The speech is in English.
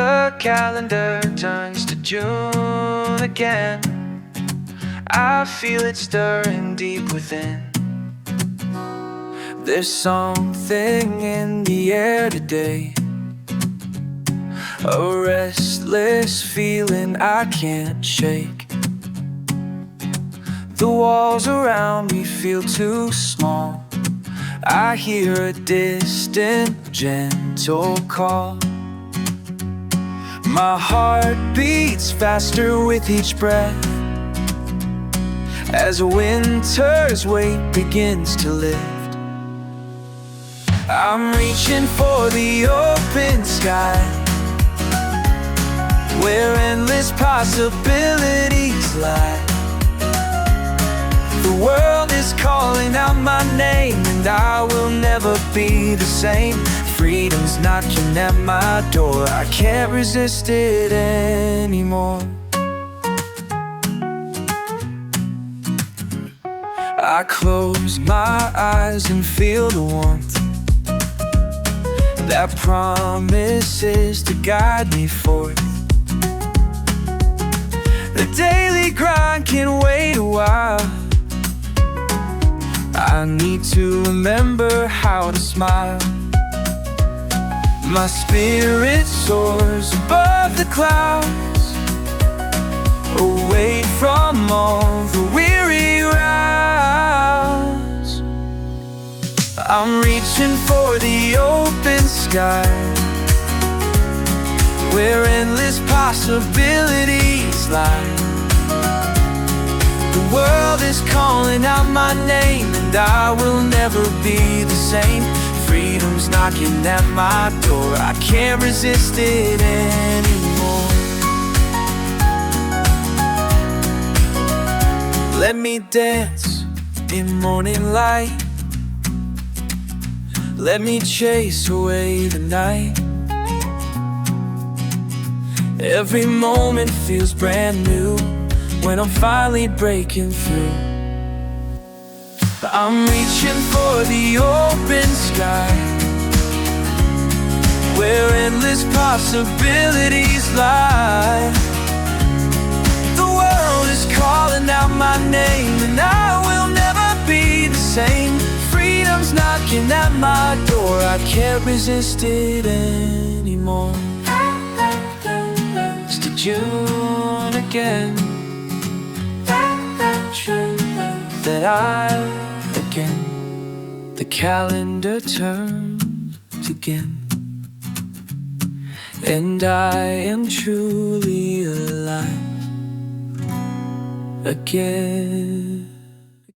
The calendar turns to June again. I feel it stirring deep within. There's something in the air today, a restless feeling I can't shake. The walls around me feel too small. I hear a distant, gentle call. My heart beats faster with each breath, as winter's weight begins to lift. I'm reaching for the open sky, where endless possibilities lie. The world is calling out my name, and I will never be the same. Freedom's knocking at my door, I can't resist it anymore. I close my eyes and feel the warmth that promises to guide me forth. The daily grind can wait a while. I need to remember how to smile. My spirit soars above the clouds, away from all the weary routes. I'm reaching for the open sky, where endless possibilities lie. The world is calling out my name, and I will never be the same. Freedom's knocking at my door, I can't resist it anymore. Let me dance in morning light, let me chase away the night. Every moment feels brand new when I'm finally breaking through. I'm reaching for the open sky, where endless possibilities lie. The world is calling out my name, and I will never be the same. Freedom's knocking at my door, I can't resist it anymore. It's to June again, that the calendar turns again, and I am truly alive again.